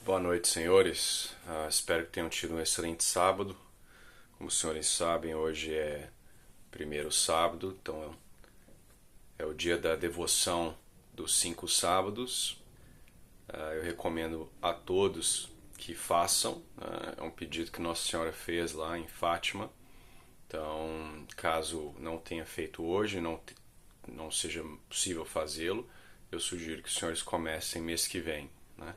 Boa noite, senhores. Espero que tenham tido um excelente sábado. Como os senhores sabem, hoje é primeiro sábado, então é o dia da devoção dos 5 sábados. Eu recomendo a todos que façam. É um pedido que Nossa Senhora fez lá em Fátima. Então, caso não tenha feito hoje, não seja possível fazê-lo, eu sugiro que os senhores comecem mês que vem, né?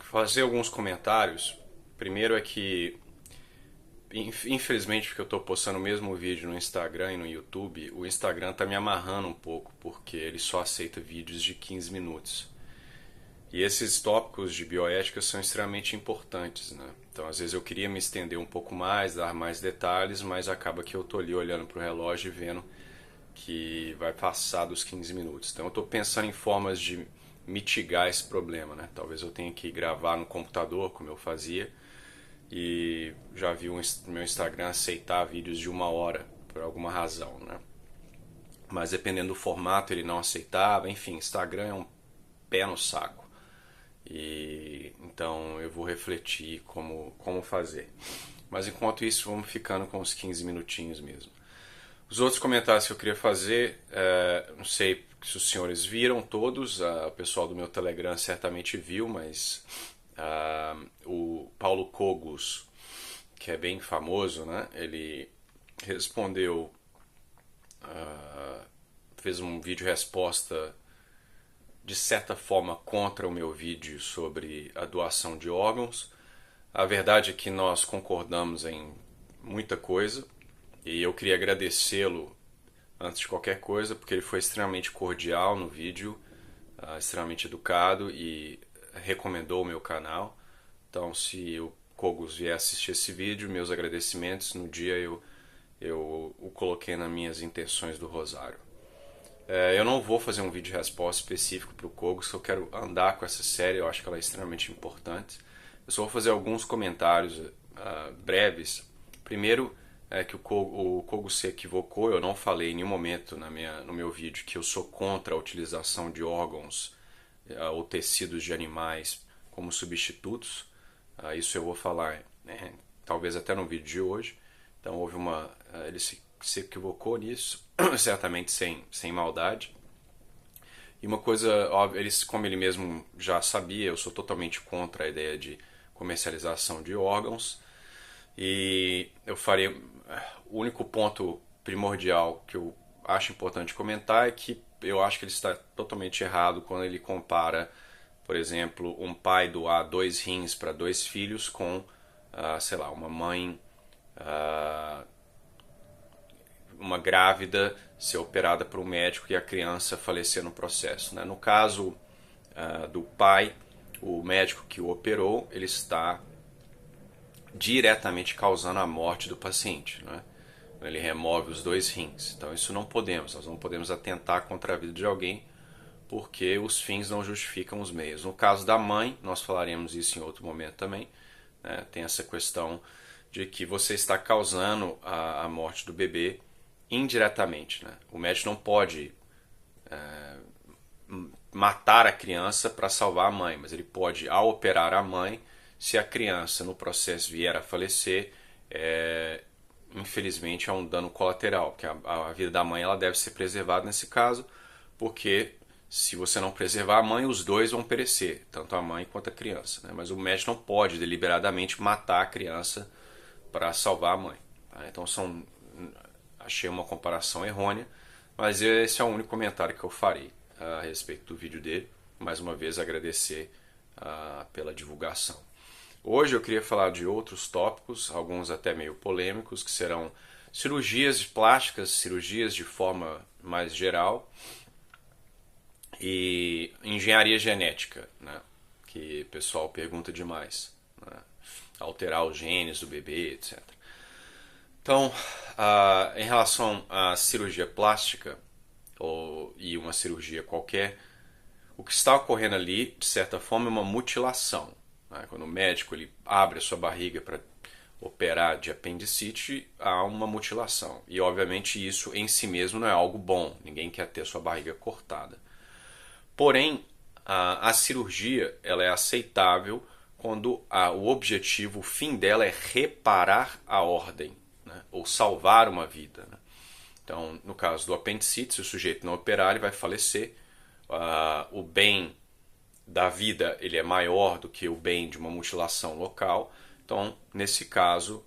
Fazer alguns comentários. Primeiro é que, infelizmente, porque eu estou postando o mesmo vídeo no Instagram e no YouTube, o Instagram está me amarrando um pouco, porque ele só aceita vídeos de 15 minutos. E esses tópicos de bioética são extremamente importantes, né? Então, às vezes eu queria me estender um pouco mais, dar mais detalhes, mas acaba que eu estou ali olhando para o relógio e vendo que vai passar dos 15 minutos. Então, eu estou pensando em formas de mitigar esse problema, né? Talvez eu tenha que gravar no computador, como eu fazia, e já vi o meu Instagram aceitar vídeos de 1 hora, por alguma razão, né? Mas dependendo do formato ele não aceitava, enfim, Instagram é um pé no saco. E então eu vou refletir como fazer. Mas enquanto isso, vamos ficando com os 15 minutinhos mesmo. Os outros comentários que eu queria fazer, não sei se os senhores viram todos, o pessoal do meu Telegram certamente viu, mas o Paulo Cogos, que é bem famoso, né? Ele respondeu, fez um vídeo resposta de certa forma contra o meu vídeo sobre a doação de órgãos. A verdade é que nós concordamos em muita coisa e eu queria agradecê-lo antes de qualquer coisa, porque ele foi extremamente cordial no vídeo, extremamente educado e recomendou o meu canal. Então, se o Cogos vier assistir esse vídeo, meus agradecimentos. No dia eu o coloquei nas minhas intenções do Rosário. Eu não vou fazer um vídeo de resposta específico para o Cogos, que eu quero andar com essa série, eu acho que ela é extremamente importante. Eu só vou fazer alguns comentários breves. Primeiro, é que o Cogos se equivocou, eu não falei em nenhum momento no meu vídeo que eu sou contra a utilização de órgãos ou tecidos de animais como substitutos. Isso eu vou falar, né, talvez até no vídeo de hoje. Então houve ele se equivocou nisso, certamente sem maldade. E uma coisa óbvia, como ele mesmo já sabia, eu sou totalmente contra a ideia de comercialização de órgãos. E eu farei. O único ponto primordial que eu acho importante comentar é que eu acho que ele está totalmente errado quando ele compara, por exemplo, um pai doar 2 rins para 2 filhos com, sei lá, uma mãe, uma grávida ser operada por um médico e a criança falecer no processo, né? No caso do pai, o médico que o operou, ele está diretamente causando a morte do paciente, né? Ele remove os 2 rins. Então isso nós não podemos atentar contra a vida de alguém porque os fins não justificam os meios. No caso da mãe, nós falaremos isso em outro momento também, né? Tem essa questão de que você está causando a morte do bebê indiretamente, né? O médico não pode matar a criança para salvar a mãe, mas ele pode, ao operar a mãe, se a criança no processo vier a falecer, infelizmente é um dano colateral, porque a vida da mãe ela deve ser preservada nesse caso, porque se você não preservar a mãe, os dois vão perecer, tanto a mãe quanto a criança, né? Mas o médico não pode deliberadamente matar a criança para salvar a mãe, tá? Então achei uma comparação errônea, mas esse é o único comentário que eu farei a respeito do vídeo dele. Mais uma vez agradecer pela divulgação. Hoje eu queria falar de outros tópicos, alguns até meio polêmicos, que serão cirurgias plásticas, cirurgias de forma mais geral e engenharia genética, né? Que o pessoal pergunta demais, né? Alterar os genes do bebê, etc. Então, em relação à cirurgia plástica e uma cirurgia qualquer, o que está ocorrendo ali, de certa forma, é uma mutilação, né? Quando o médico ele abre a sua barriga para operar de apendicite, há uma mutilação. E, obviamente, isso em si mesmo não é algo bom. Ninguém quer ter a sua barriga cortada. Porém, A cirurgia ela é aceitável quando o objetivo, o fim dela é reparar a ordem, né? Ou salvar uma vida, né? Então, no caso do apendicite, se o sujeito não operar, ele vai falecer. O bem da vida ele é maior do que o bem de uma mutilação local. Então, nesse caso,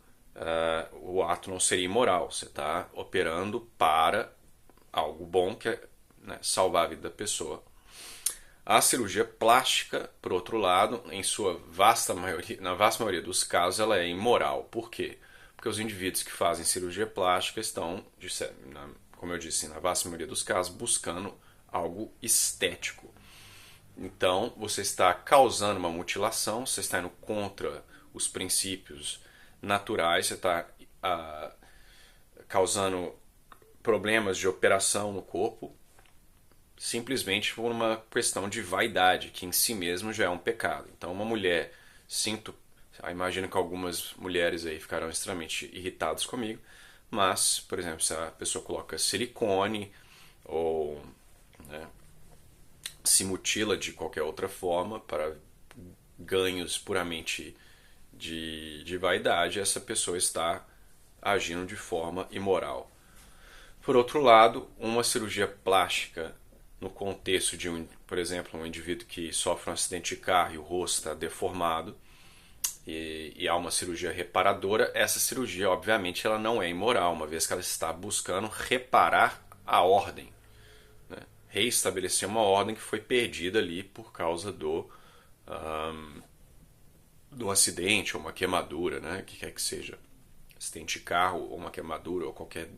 o ato não seria imoral. Você está operando para algo bom, que é, né, salvar a vida da pessoa. A cirurgia plástica, por outro lado, em sua vasta maioria, na vasta maioria dos casos, ela é imoral. Por quê? Porque os indivíduos que fazem cirurgia plástica estão, como eu disse, na vasta maioria dos casos, buscando algo estético. Então, você está causando uma mutilação, você está indo contra os princípios naturais, você está causando problemas de operação no corpo, simplesmente por uma questão de vaidade, que em si mesmo já é um pecado. Então, uma mulher, imagino que algumas mulheres aí ficarão extremamente irritadas comigo, mas, por exemplo, se a pessoa coloca silicone ou, né, se mutila de qualquer outra forma para ganhos puramente de vaidade, essa pessoa está agindo de forma imoral. Por outro lado, uma cirurgia plástica no contexto de, por exemplo, um indivíduo que sofre um acidente de carro e o rosto está deformado e há uma cirurgia reparadora, essa cirurgia, obviamente, ela não é imoral, uma vez que ela está buscando reparar a ordem, né? Reestabelecer uma ordem que foi perdida ali por causa do acidente ou uma queimadura, né? Que quer que seja, acidente de carro ou uma queimadura ou qualquer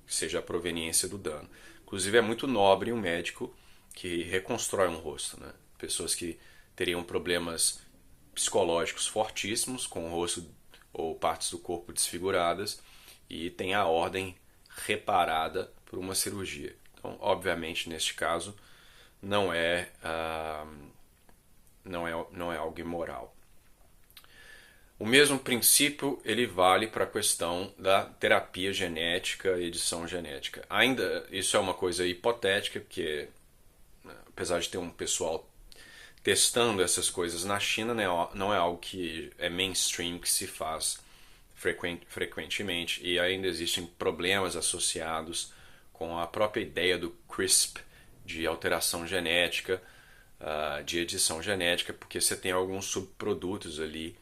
que seja a proveniência do dano. Inclusive é muito nobre um médico que reconstrói um rosto, né? Pessoas que teriam problemas psicológicos fortíssimos com o rosto ou partes do corpo desfiguradas e tem a ordem reparada por uma cirurgia. Então, obviamente, neste caso, não é algo imoral. O mesmo princípio ele vale para a questão da terapia genética e edição genética. Ainda isso é uma coisa hipotética, porque apesar de ter um pessoal testando essas coisas na China, né, não é algo que é mainstream, que se faz frequentemente, e ainda existem problemas associados com a própria ideia do CRISP, de alteração genética, de edição genética, porque você tem alguns subprodutos ali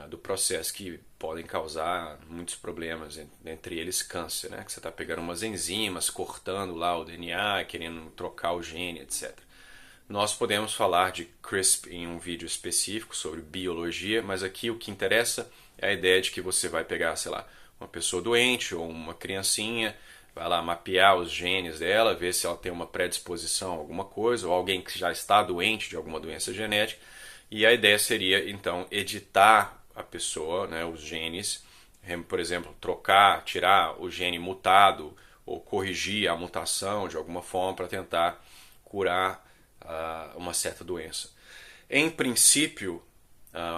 do processo que podem causar muitos problemas, entre eles câncer, né? Que você está pegando umas enzimas, cortando lá o DNA, querendo trocar o gene, etc. Nós podemos falar de CRISP em um vídeo específico sobre biologia, mas aqui o que interessa é a ideia de que você vai pegar, sei lá, uma pessoa doente ou uma criancinha, vai lá mapear os genes dela, ver se ela tem uma predisposição a alguma coisa, ou alguém que já está doente de alguma doença genética. E a ideia seria, então, editar a pessoa, né, os genes, por exemplo, trocar, tirar o gene mutado ou corrigir a mutação de alguma forma para tentar curar uma certa doença. Em princípio,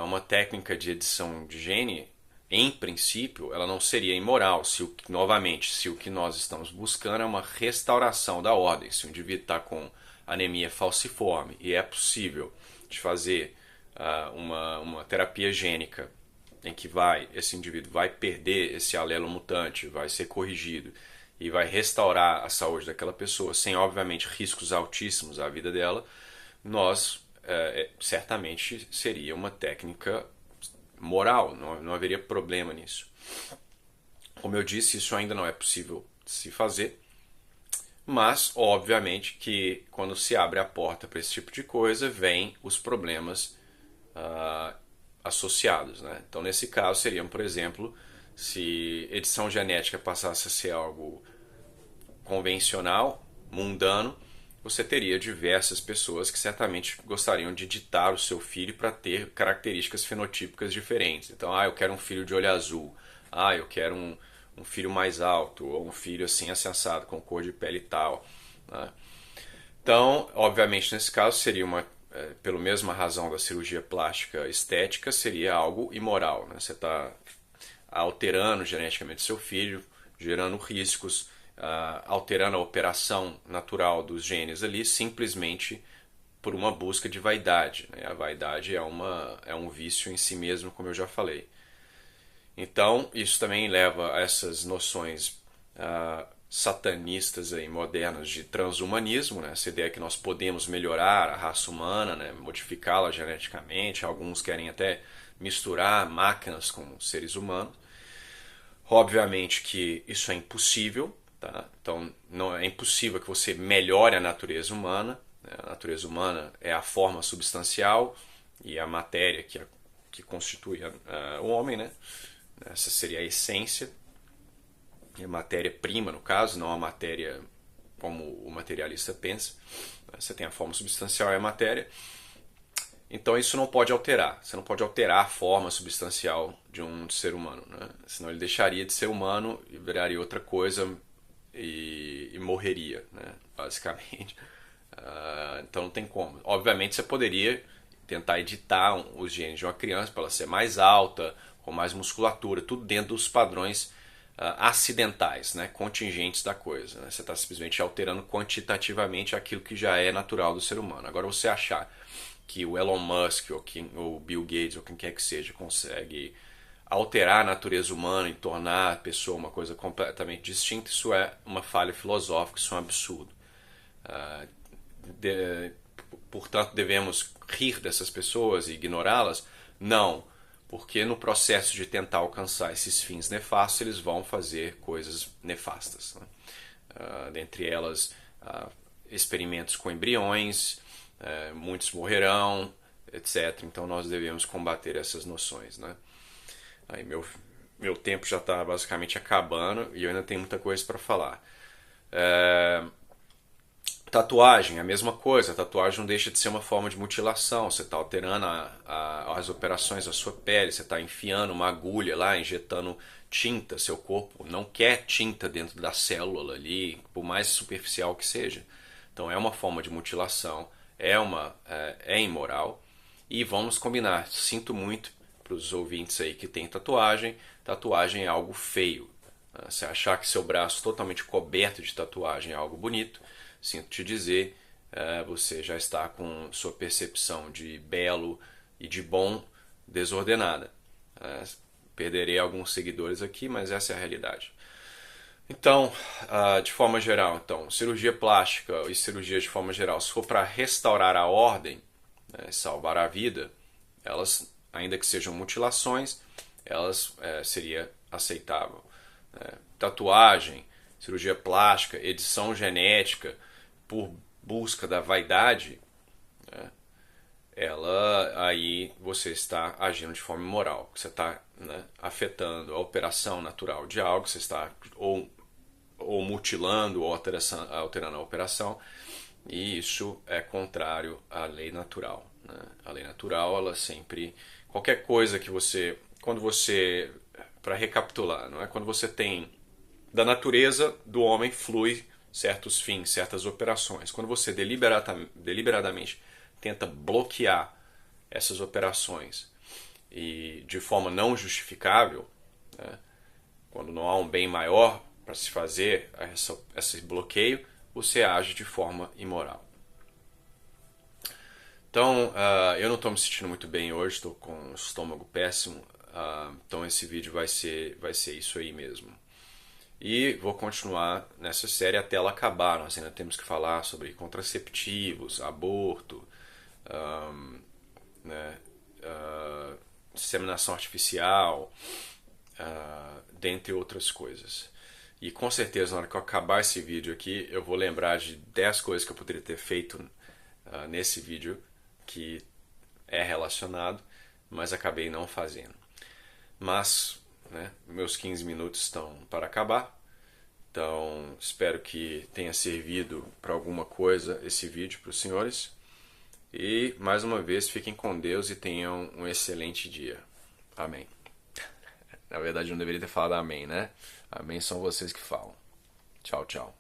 uma técnica de edição de gene, em princípio, ela não seria imoral, novamente, se o que nós estamos buscando é uma restauração da ordem. Se o indivíduo está com anemia falciforme e é possível de fazer uma terapia gênica em que esse indivíduo vai perder esse alelo mutante, vai ser corrigido e vai restaurar a saúde daquela pessoa sem, obviamente, riscos altíssimos à vida dela, certamente seria uma técnica moral, não haveria problema nisso. Como eu disse, isso ainda não é possível de se fazer, mas, obviamente, que quando se abre a porta para esse tipo de coisa, vem os problemas associados, né? Então, nesse caso, seriam, por exemplo, se edição genética passasse a ser algo convencional, mundano, você teria diversas pessoas que certamente gostariam de editar o seu filho para ter características fenotípicas diferentes. Então, eu quero um filho de olho azul, eu quero um filho mais alto, ou um filho assim assensado, com cor de pele e tal, né? Então, obviamente, nesse caso seria pela mesma razão da cirurgia plástica estética, seria algo imoral, né? Você está alterando geneticamente seu filho, gerando riscos, alterando a operação natural dos genes ali, simplesmente por uma busca de vaidade, né? A vaidade é um vício em si mesmo, como eu já falei. Então, isso também leva a essas noções satanistas aí, modernas de transhumanismo, né? Essa ideia que nós podemos melhorar a raça humana, né? Modificá-la geneticamente. Alguns querem até misturar máquinas com seres humanos. Obviamente que isso é impossível, tá? Então, não é impossível que você melhore a natureza humana. Né? A natureza humana é a forma substancial e a matéria que constitui o homem, né? Essa seria a essência, a matéria-prima, no caso, não a matéria como o materialista pensa. Você tem a forma substancial e a matéria. Então isso não pode alterar. Você não pode alterar a forma substancial de um ser humano, né? Senão ele deixaria de ser humano e viraria outra coisa e morreria, né? Basicamente. Então não tem como. Obviamente você poderia tentar editar os genes de uma criança para ela ser mais alta, com mais musculatura, tudo dentro dos padrões acidentais, né, contingentes da coisa. Né? Você está simplesmente alterando quantitativamente aquilo que já é natural do ser humano. Agora você achar que o Elon Musk ou o Bill Gates ou quem quer que seja consegue alterar a natureza humana e tornar a pessoa uma coisa completamente distinta, isso é uma falha filosófica, isso é um absurdo. Portanto, devemos rir dessas pessoas e ignorá-las? Não, porque no processo de tentar alcançar esses fins nefastos, eles vão fazer coisas nefastas. Né? Dentre elas, experimentos com embriões, muitos morrerão, etc. Então nós devemos combater essas noções. Né? Aí meu tempo já está basicamente acabando e eu ainda tenho muita coisa para falar. Tatuagem, a mesma coisa. A tatuagem não deixa de ser uma forma de mutilação. Você está alterando as operações da sua pele, você está enfiando uma agulha lá, injetando tinta. Seu corpo não quer tinta dentro da célula ali, por mais superficial que seja. Então é uma forma de mutilação, é imoral. E vamos combinar, sinto muito para os ouvintes aí que tem tatuagem, tatuagem é algo feio. Se achar que seu braço totalmente coberto de tatuagem é algo bonito, sinto te dizer, você já está com sua percepção de belo e de bom desordenada. Perderei alguns seguidores aqui, mas essa é a realidade. Então, de forma geral, então, cirurgia plástica e cirurgia de forma geral, se for para restaurar a ordem, né, salvar a vida, elas, ainda que sejam mutilações, elas seria aceitável. Tatuagem, cirurgia plástica, edição genética, por busca da vaidade, né, aí você está agindo de forma imoral. Você está, né, afetando a operação natural de algo, você está ou mutilando ou alterando a operação, e isso é contrário à lei natural. Né? A lei natural, ela sempre... Qualquer coisa que você... Quando você... Para recapitular, não é? Quando você tem... Da natureza do homem flui certos fins, certas operações. Quando você deliberadamente tenta bloquear essas operações e de forma não justificável, né, quando não há um bem maior para se fazer esse bloqueio, você age de forma imoral. Então, eu não estou me sentindo muito bem hoje, estou com o estômago péssimo, então esse vídeo vai ser isso aí mesmo. E vou continuar nessa série até ela acabar. Nós ainda temos que falar sobre contraceptivos, aborto, né, inseminação artificial, dentre outras coisas. E com certeza, na hora que eu acabar esse vídeo aqui, eu vou lembrar de 10 coisas que eu poderia ter feito nesse vídeo que é relacionado, mas acabei não fazendo. Mas, né, meus 15 minutos estão para acabar. Então, espero que tenha servido para alguma coisa esse vídeo para os senhores. E, mais uma vez, fiquem com Deus e tenham um excelente dia. Amém. Na verdade, eu não deveria ter falado amém, né? Amém são vocês que falam. Tchau, tchau.